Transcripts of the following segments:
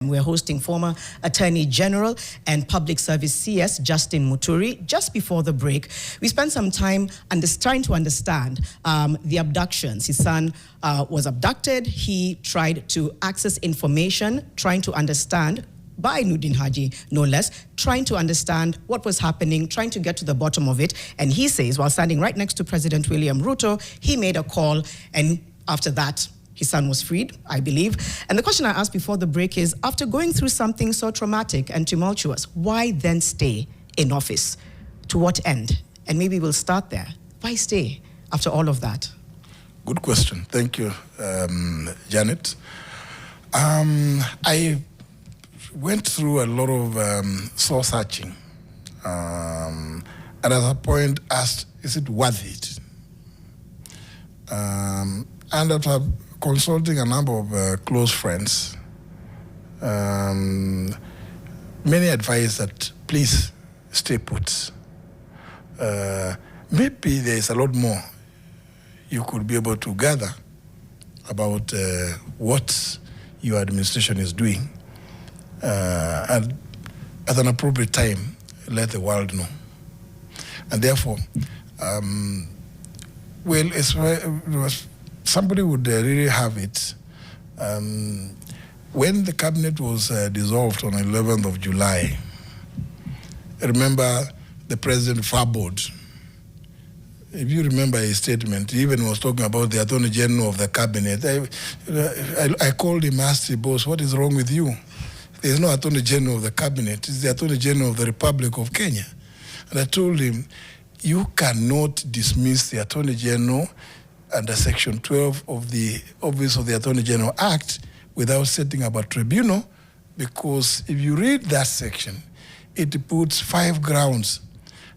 time. We're hosting former Attorney General and Public Service CS Justin Muturi. Just before the break, we spent some time trying to understand the abductions. His son was abducted. He tried to access information, trying to understand by Nudin Haji, no less, trying to understand what was happening, trying to get to the bottom of it. And he says, while standing right next to President William Ruto, he made a call, and after that, his son was freed, I believe. And the question I asked before the break is, after going through something so traumatic and tumultuous, why then stay in office? To what end? And maybe we'll start there. Why stay after all of that? Good question. Thank you, Janet. I went through a lot of soul searching, and at a point asked, is it worth it? And after consulting a number of close friends, many advised that please stay put. Maybe there's a lot more you could be able to gather about what your administration is doing, and at an appropriate time, let the world know. And therefore, somebody would really have it. When the cabinet was dissolved on the 11th of July, I remember the president farbored. If you remember his statement, he even was talking about the Attorney General of the cabinet. I called him, asked him, boss, what is wrong with you? There's no Attorney General of the cabinet. It's the Attorney General of the Republic of Kenya. And I told him, you cannot dismiss the Attorney General under Section 12 of the Office of the Attorney General Act without setting up a tribunal, because if you read that section, it puts 5 grounds,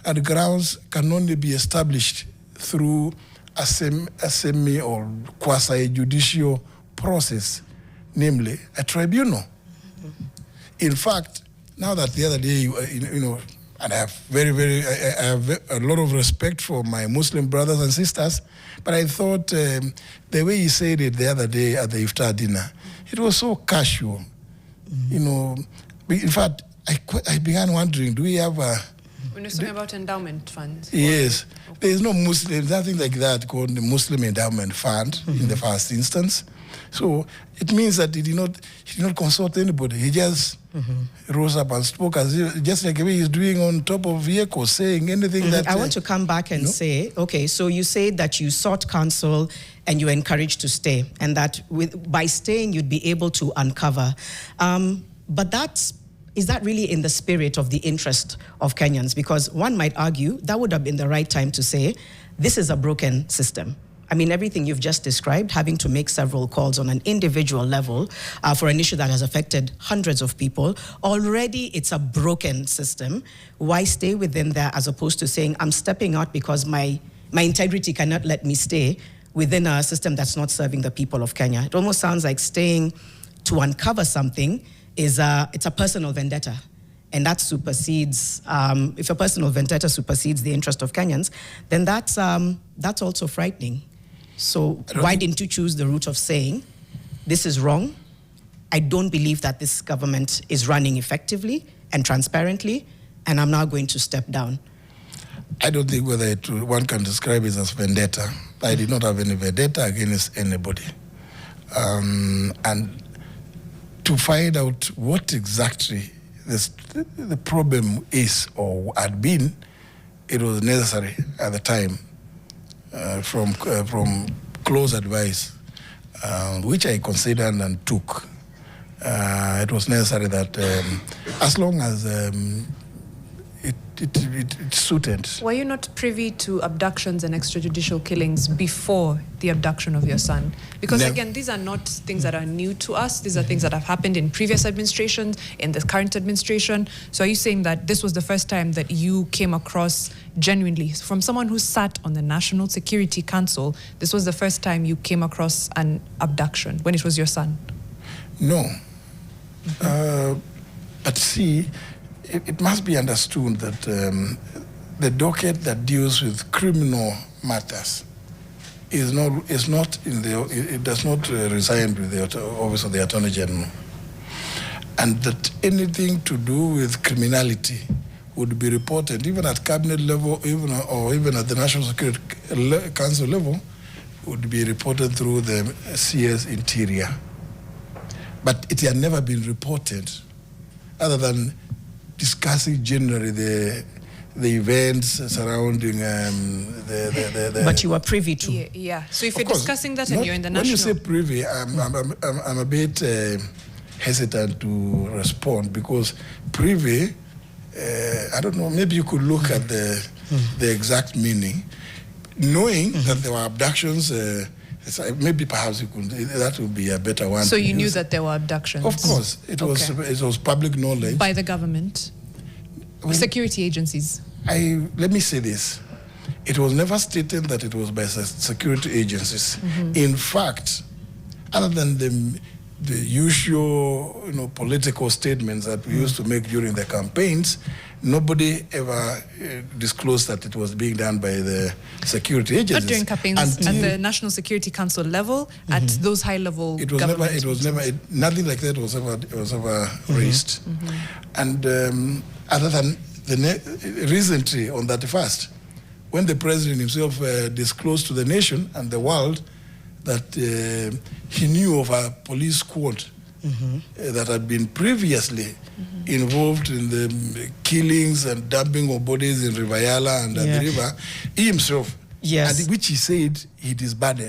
and grounds can only be established through a semi or quasi-judicial process, namely a tribunal. In fact, now that the other day, and I have a lot of respect for my Muslim brothers and sisters, but I thought the way he said it the other day at the iftar dinner, it was so casual. In fact, I began wondering, do we have a... When you're talking about endowment funds? Yes. Okay. There is nothing like that called the Muslim Endowment Fund in the first instance. So it means that he did not consult anybody. He just rose up and spoke just like the way he's doing on top of vehicles, saying anything that... I want to come back and say, okay, so you say that you sought counsel and you were encouraged to stay, and that by staying you'd be able to uncover. But is that really in the spirit of the interest of Kenyans? Because one might argue that would have been the right time to say, this is a broken system. I mean, everything you've just described, having to make several calls on an individual level for an issue that has affected hundreds of people, already it's a broken system. Why stay within there as opposed to saying, I'm stepping out because my integrity cannot let me stay within a system that's not serving the people of Kenya? It almost sounds like staying to uncover something it's a personal vendetta. And that supersedes, if a personal vendetta supersedes the interest of Kenyans, then that's also frightening. So why didn't you choose the route of saying, this is wrong, I don't believe that this government is running effectively and transparently, and I'm now going to step down? I don't think whether one can describe it as vendetta. I did not have any vendetta against anybody. And to find out what exactly the problem is or had been, it was necessary at the time from close advice, which I considered and took. It was necessary that as long as it suited. Were you not privy to abductions and extrajudicial killings before the abduction of your son? Because again, these are not things that are new to us. These are things that have happened in previous administrations, in the current administration. So are you saying that this was the first time that you came across genuinely, from someone who sat on the National Security Council, this was the first time you came across an abduction when it was your son? No. But see, it must be understood that the docket that deals with criminal matters is not in the, it does not reside with the Office of the Attorney General. and that anything to do with criminality would be reported, even at cabinet level, even at the National Security Council level, would be reported through the CS Interior. But it had never been reported, other than discussing generally the events surrounding the. But you are privy to. Yeah. So if you're discussing that and you're in the national. When you say privy, I'm a bit hesitant to respond, because privy, I don't know, maybe you could look at the exact meaning, knowing that there were abductions. Maybe perhaps you could, that would be a better one. So you knew that there were abductions? Of course. It was public knowledge. By the government? Security agencies? Let me say this. It was never stated that it was by security agencies. In fact, other than the usual, political statements that we used to make during the campaigns, nobody ever disclosed that it was being done by the security agencies. Not during campaigns, at the National Security Council level, at those high-level government. Nothing like that was ever raised. And other than recently, on that 31st, when the president himself disclosed to the nation and the world that he knew of a police squad that had been previously involved in the killings and dumping of bodies in River Yala and the river, he himself, and which he said he disbanded.